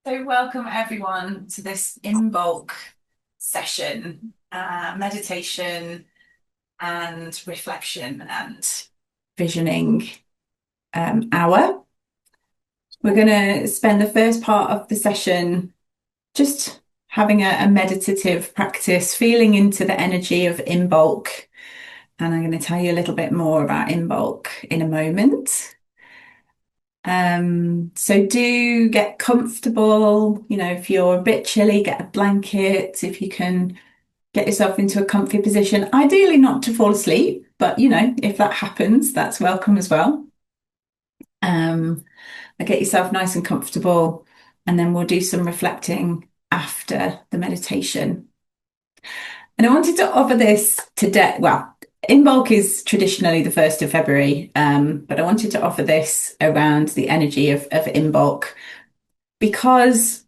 So welcome everyone to this Imbolc session, meditation and reflection and visioning hour. We're going to spend the first part of the session just having a meditative practice, feeling into the energy of Imbolc. And I'm going to tell you a little bit more about Imbolc in a moment. So do get comfortable. If you're a bit chilly, get a blanket. If you can get yourself into a comfy position, ideally not to fall asleep, but if that happens, that's welcome as well. Um, get yourself nice and comfortable, and then we'll do some reflecting after the meditation. And I wanted to offer this today. Well, Imbolc is traditionally the 1st of February, but I wanted to offer this around the energy of Imbolc because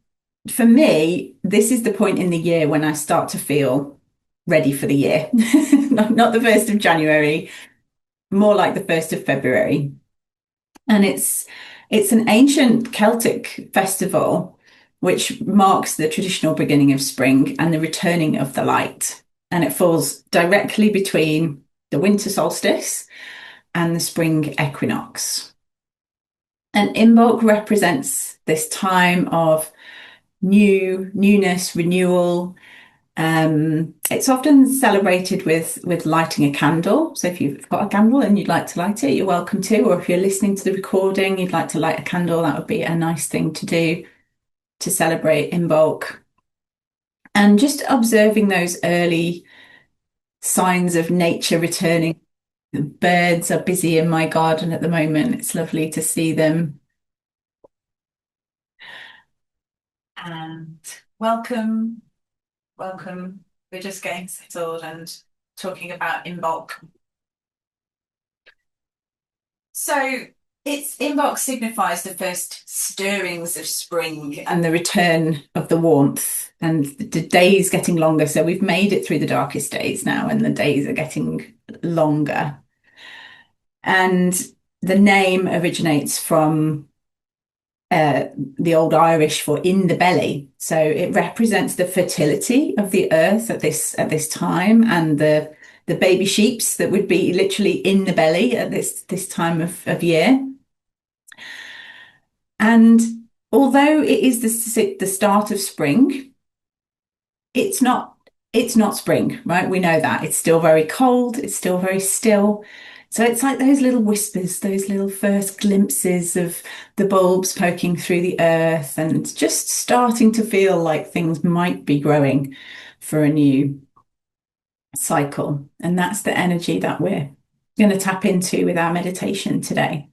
for me, this is the point in the year when I start to feel ready for the year. Not the 1st of January, more like the 1st of February. And it's an ancient Celtic festival which marks the traditional beginning of spring and the returning of the light. And it falls directly between the winter solstice and the spring equinox. And Imbolc represents this time of newness, renewal. It's often celebrated with lighting a candle. So if you've got a candle and you'd like to light it, you're welcome to. Or if you're listening to the recording, you'd like to light a candle, that would be a nice thing to do to celebrate Imbolc. And just observing those early signs of nature returning. The birds are busy in my garden at the moment. It's lovely to see them. And welcome, welcome. We're just getting settled and talking about Imbolc. So its Imbolc signifies the first stirrings of spring and the return of the warmth and the days getting longer. So we've made it through the darkest days now, and the days are getting longer. And the name originates from the old Irish for in the belly. So it represents the fertility of the earth at this time, and the baby sheeps that would be literally in the belly at this time of year. And although it is the start of spring, it's not it's not spring, right? We know that. It's still very cold, it's still very still. So it's like those little whispers, those little first glimpses of the bulbs poking through the earth and just starting to feel like things might be growing for a new cycle. And that's the energy that we're going to tap into with our meditation today.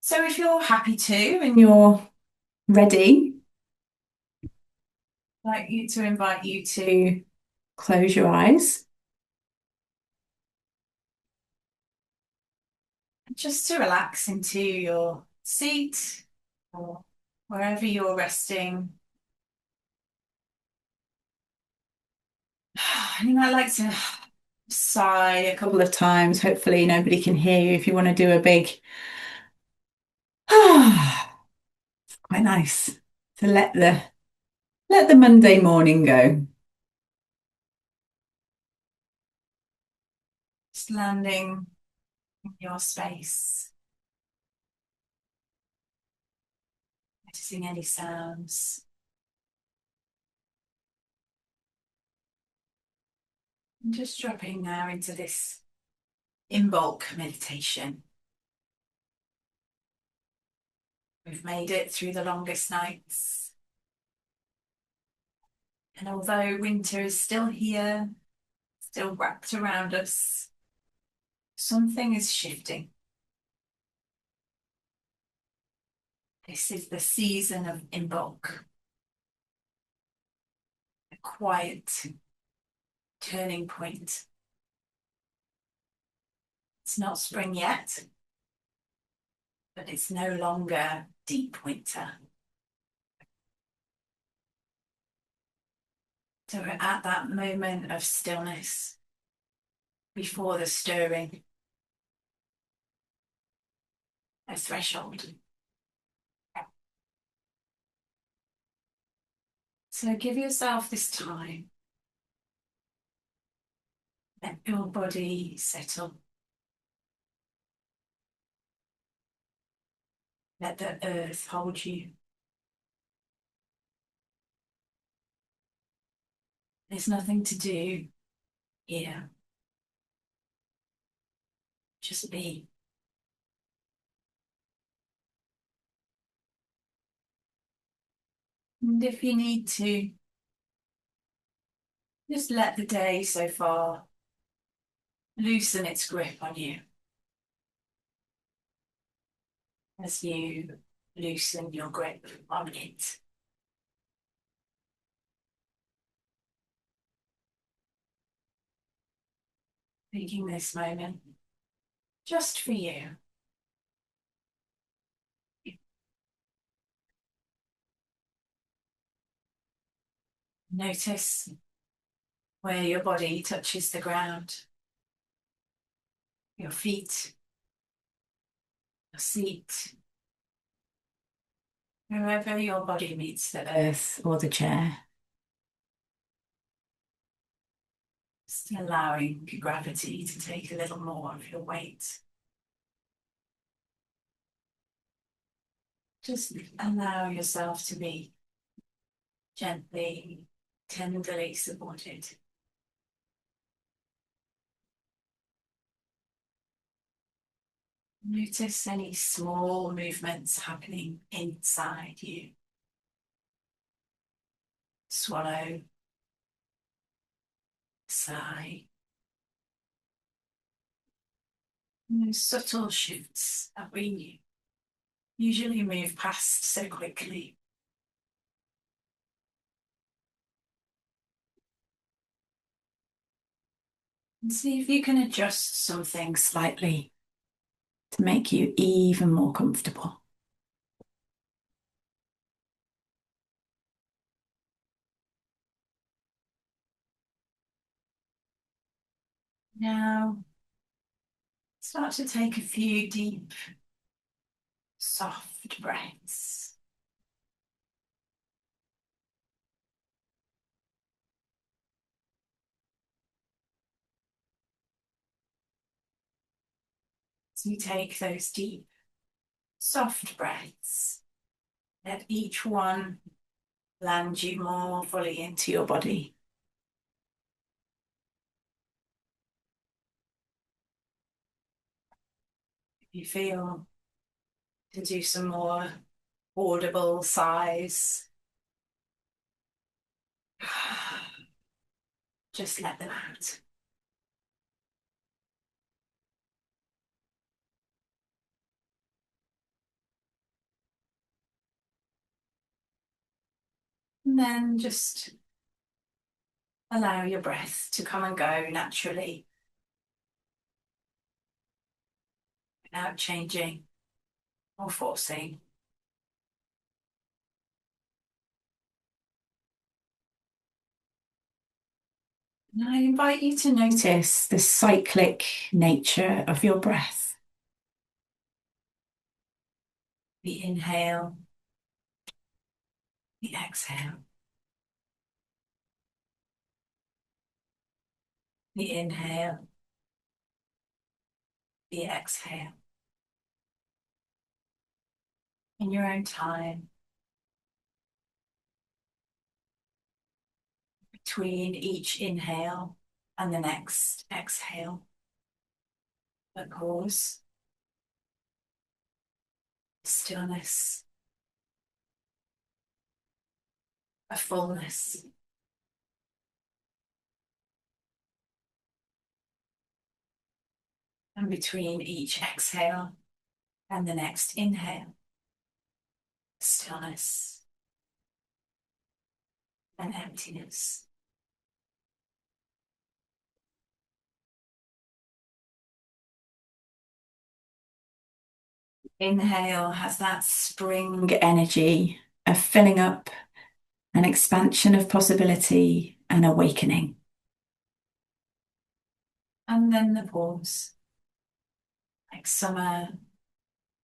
So if you're happy to and you're ready, I'd like you to invite you to close your eyes just to relax into your seat or wherever you're resting. And you might like to sigh a couple of times. Hopefully, nobody can hear you if you want to do a big quite nice to let the Monday morning go. Just landing in your space, noticing any sounds. And just dropping now into this Imbolc meditation. We've made it through the longest nights. And although winter is still here, still wrapped around us, something is shifting. This is the season of Imbolc, a quiet turning point. It's not spring yet, but it's no longer deep winter. So we're at that moment of stillness before the stirring, a threshold. So give yourself this time. Let your body settle. Let the earth hold you. There's nothing to do here. Just be. And if you need to, just let the day so far loosen its grip on you as you loosen your grip on it. Taking this moment just for you. Notice where your body touches the ground, your feet, your seat, wherever your body meets the earth or the chair. Just allowing gravity to take a little more of your weight. Just allow yourself to be gently, tenderly supported. Notice any small movements happening inside you. Swallow, sigh. And those subtle shifts that we usually move past so quickly. And see if you can adjust something slightly to make you even more comfortable. Now, start to take a few deep, soft breaths. So you take those deep, soft breaths. Let each one land you more fully into your body. If you feel to do some more audible sighs, just let them out. And then just allow your breath to come and go naturally without changing or forcing. And I invite you to notice the cyclic nature of your breath. The inhale, the exhale. The inhale, the exhale. In your own time, between each inhale and the next exhale. A pause, stillness, a fullness. And between each exhale and the next inhale, stillness and emptiness. Inhale has that spring energy of filling up, an expansion of possibility and awakening. And then the pause, like summer,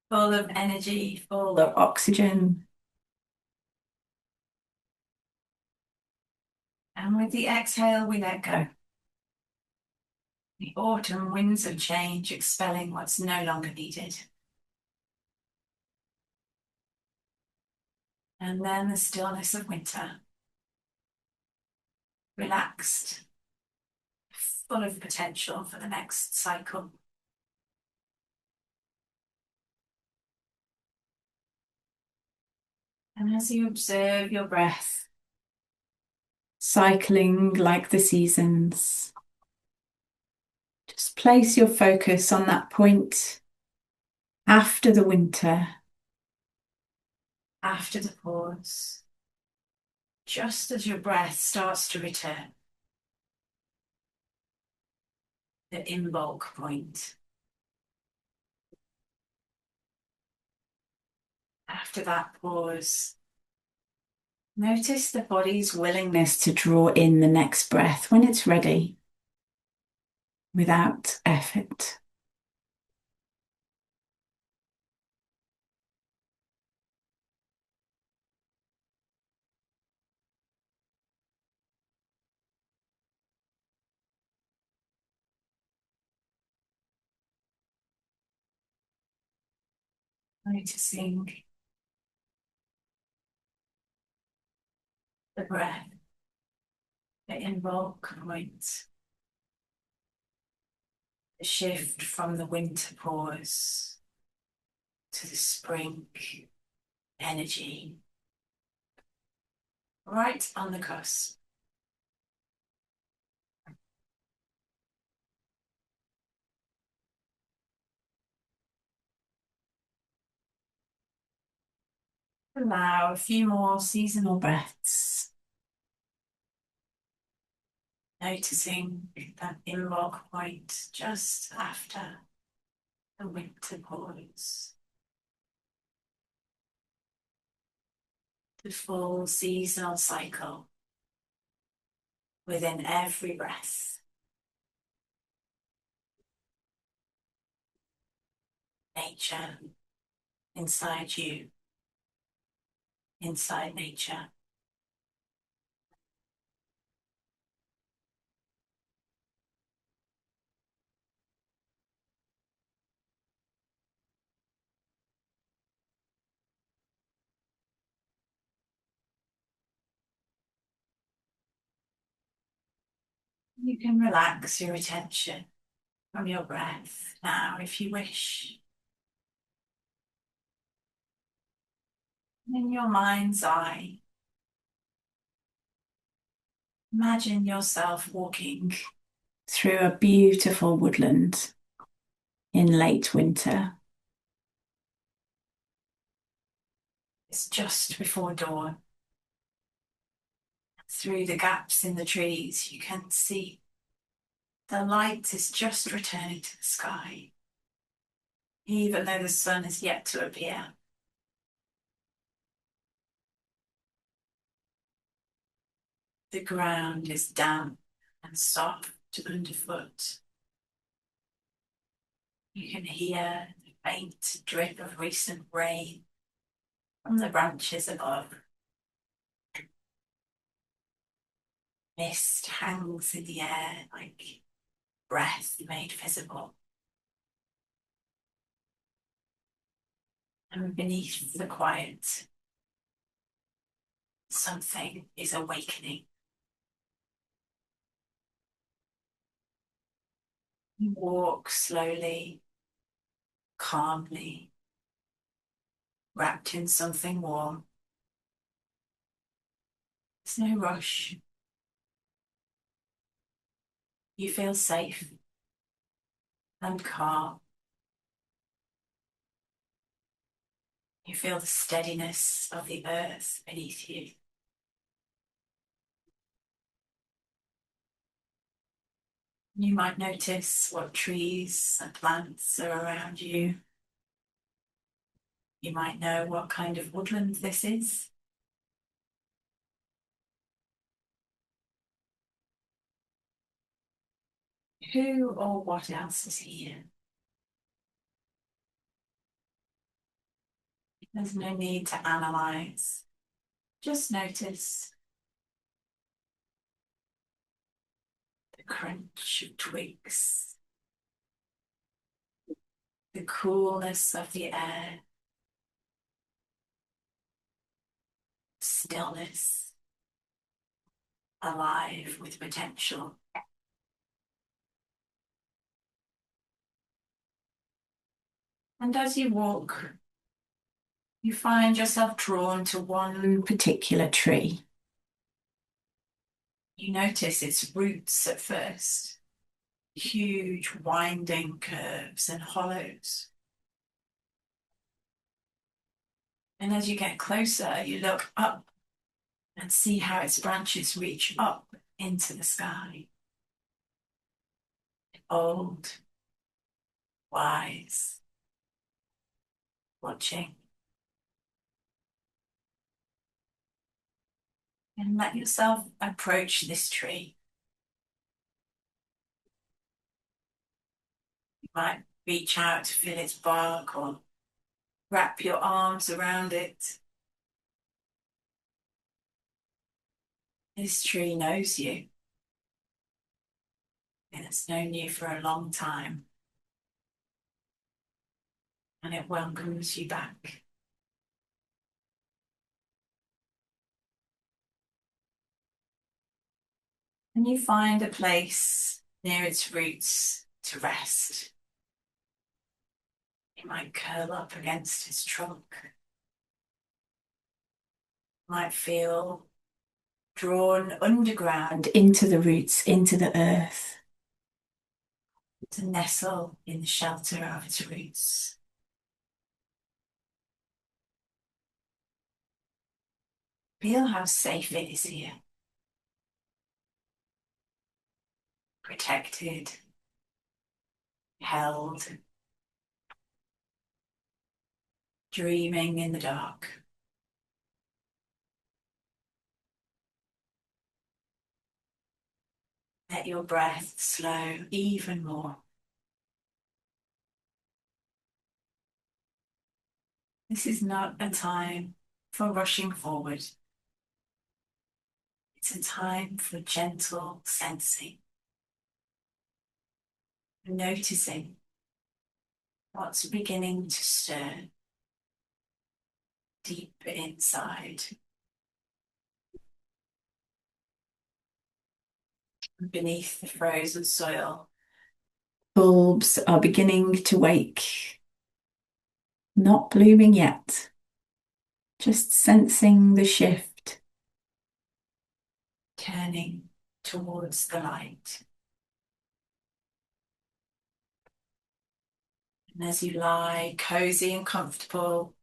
full of energy, full of oxygen. And with the exhale, we let go. The autumn winds of change expelling what's no longer needed. And then the stillness of winter. Relaxed, full of potential for the next cycle. And as you observe your breath, cycling like the seasons, just place your focus on that point after the winter, after the pause, just as your breath starts to return. The Imbolc point. After that pause, notice the body's willingness to draw in the next breath when it's ready, without effort. Noticing the breath, the Imbolc point, the shift from the winter pause to the spring energy, right on the cusp. Allow a few more seasonal breaths, noticing that Imbolc point just after the winter pause. The full seasonal cycle within every breath. Nature inside you, inside nature. You can relax your attention from your breath now if you wish. In your mind's eye, imagine yourself walking through a beautiful woodland in late winter. It's just before dawn. Through the gaps in the trees, you can see the light is just returning to the sky, even though the sun is yet to appear. The ground is damp and soft underfoot. You can hear the faint drip of recent rain from the branches above. Mist hangs in the air like breath made visible. And beneath the quiet, something is awakening. You walk slowly, calmly, wrapped in something warm. There's no rush. You feel safe and calm. You feel the steadiness of the earth beneath you. You might notice what trees and plants are around you. You might know what kind of woodland this is. Who or what else is here? There's no need to analyze. Just notice. crunch of twigs, the coolness of the air, stillness, alive with potential. And as you walk, you find yourself drawn to one particular tree. You notice its roots at first, huge winding curves and hollows. And as you get closer, you look up and see how its branches reach up into the sky. Old, wise, watching. And let yourself approach this tree. You might reach out to feel its bark or wrap your arms around it. This tree knows you. And it's known you for a long time. And it welcomes you back. And you find a place near its roots to rest. You might curl up against its trunk. You might feel drawn underground into the roots, into the earth, to nestle in the shelter of its roots. Feel how safe it is here. Protected, held, dreaming in the dark. Let your breath slow even more. This is not a time for rushing forward. It's a time for gentle sensing, noticing what's beginning to stir deep inside. Beneath the frozen soil, bulbs are beginning to wake, not blooming yet, just sensing the shift, turning towards the light. And as you lie cozy and comfortable,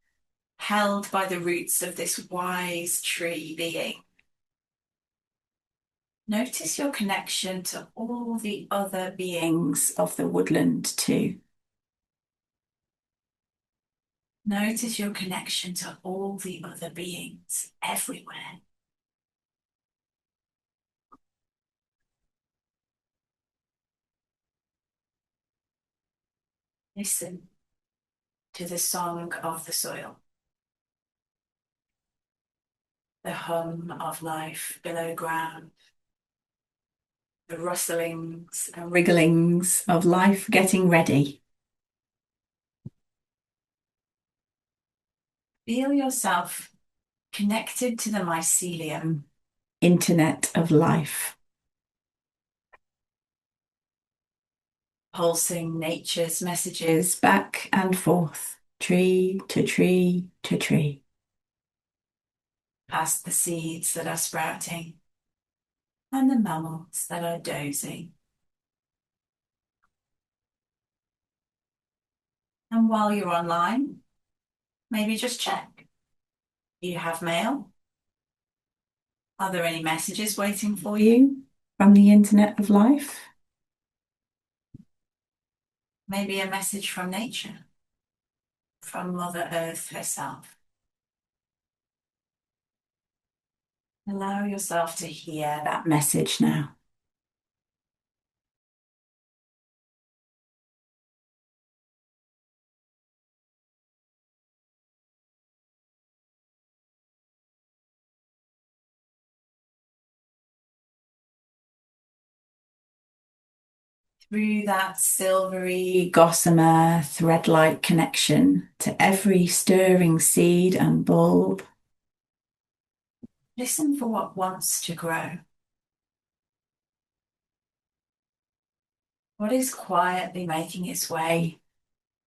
held by the roots of this wise tree being, notice your connection to all the other beings of the woodland too. Notice your connection to all the other beings everywhere. Listen to the song of the soil, the hum of life below ground, the rustlings and wrigglings of life getting ready. Feel yourself connected to the mycelium, internet of life, pulsing nature's messages back and forth, tree to tree to tree, past the seeds that are sprouting and the mammals that are dozing. And while you're online, maybe just check. Do you have mail? Are there any messages waiting for you from the internet of life? Maybe a message from nature, from Mother Earth herself. Allow yourself to hear that message now. through that silvery gossamer thread-like connection to every stirring seed and bulb. Listen for what wants to grow. What is quietly making its way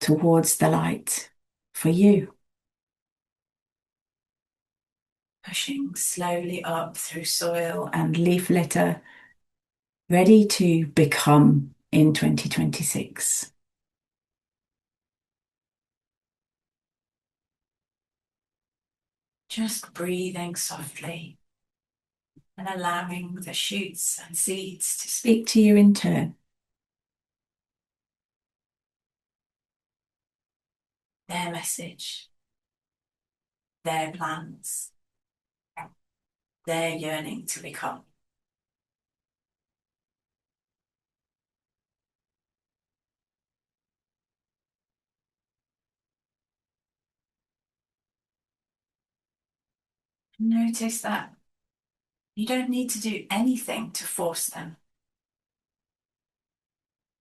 towards the light for you? Pushing slowly up through soil and leaf litter, ready to become in 2026. Just breathing softly and allowing the shoots and seeds to speak to you in turn. Their message, their plans, their yearning to become. Notice that you don't need to do anything to force them.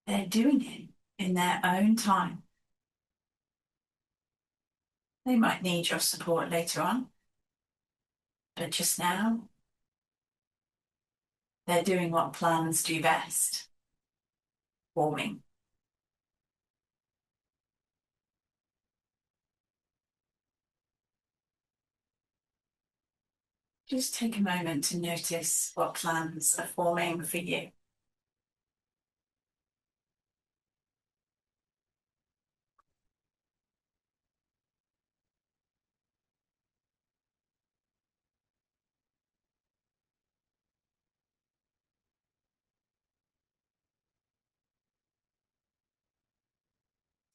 They're doing it in their own time. They might need your support later on, but just now, they're doing what plans do best, forming. Just take a moment to notice what plans are forming for you.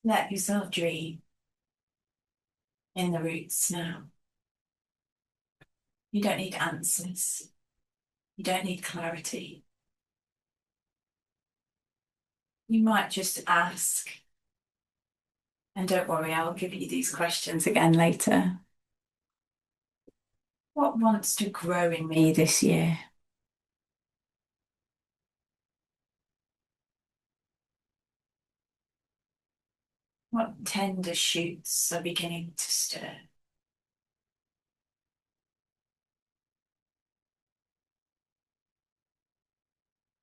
Let yourself dream in the roots now. You don't need answers. You don't need clarity. You might just ask, and don't worry, I'll give you these questions again later. What wants to grow in me this year? What tender shoots are beginning to stir?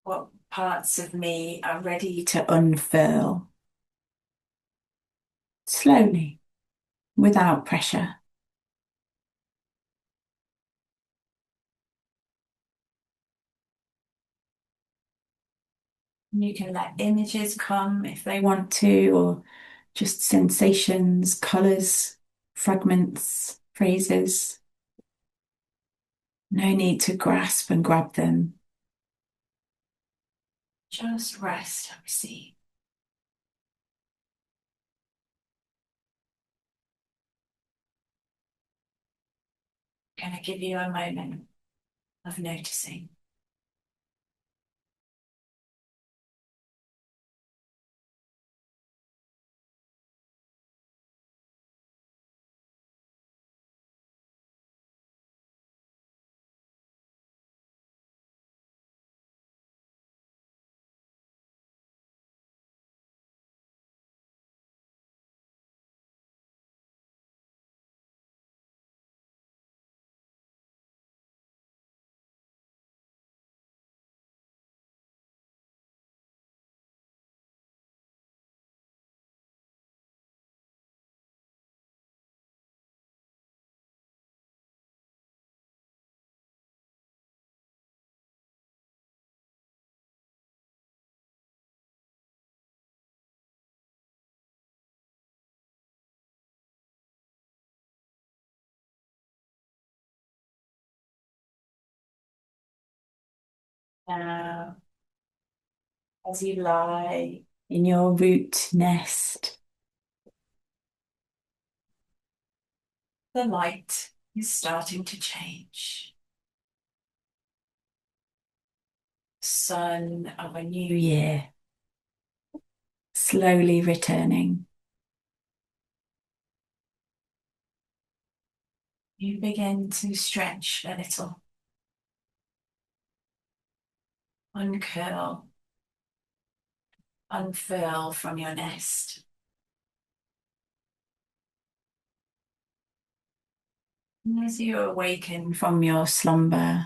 What parts of me are ready to unfurl? Slowly, without pressure. You can let images come if they want to, or just sensations, colours, fragments, phrases. No need to grasp and grab them. Just rest and receive. I'm going to give you a moment of noticing. Now, as you lie in your root nest, the light is starting to change. Sun of a new year, slowly returning. You begin to stretch a little, uncurl, unfurl from your nest. And as you awaken from your slumber,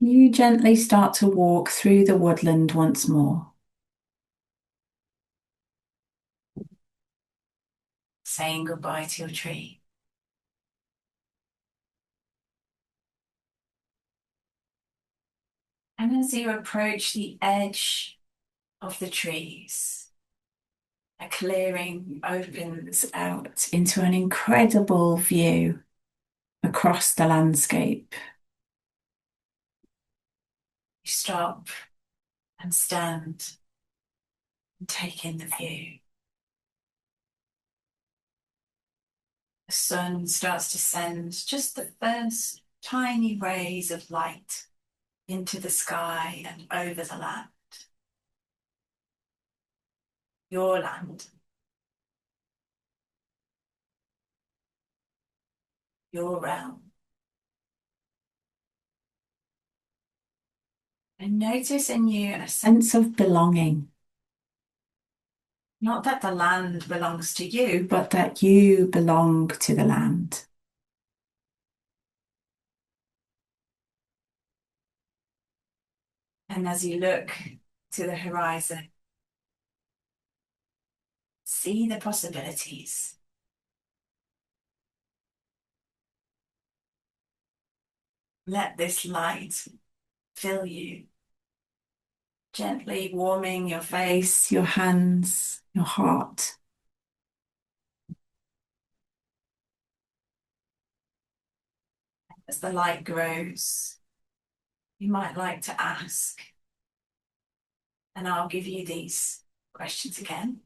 you gently start to walk through the woodland once more, saying goodbye to your tree. And as you approach the edge of the trees, a clearing opens out into an incredible view across the landscape. You stop and stand and take in the view. The sun starts to send just the first tiny rays of light into the sky and over the land. Your land. Your realm. And notice in you a sense of belonging. Not that the land belongs to you, but that you belong to the land. And as you look to the horizon, see the possibilities. Let this light fill you, gently warming your face, your hands, your heart. As the light grows, you might like to ask, and I'll give you these questions again.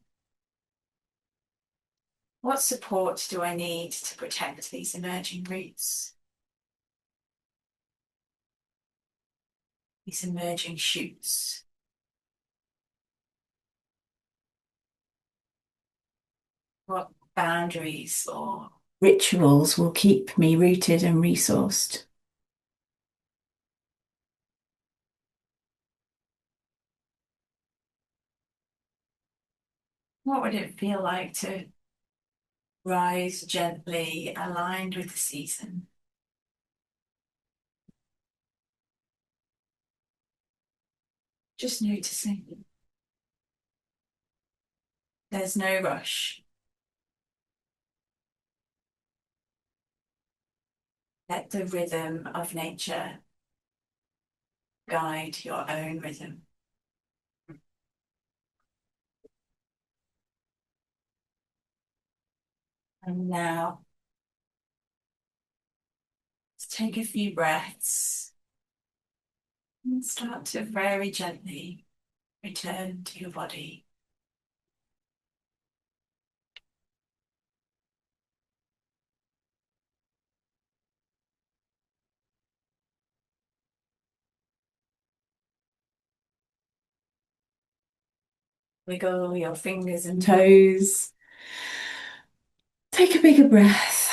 What support do I need to protect these emerging roots? These emerging shoots? What boundaries or rituals will keep me rooted and resourced? What would it feel like to rise gently, aligned with the season? Just noticing. There's no rush. Let the rhythm of nature guide your own rhythm. And now, let's take a few breaths and start to very gently return to your body. Wiggle your fingers and toes. Take a bigger breath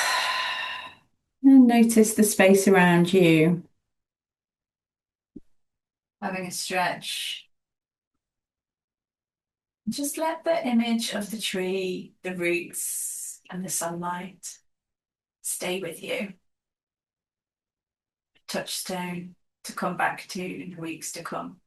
and notice the space around you. Having a stretch. Just let the image of the tree, the roots, and the sunlight stay with you. Touchstone to come back to in the weeks to come.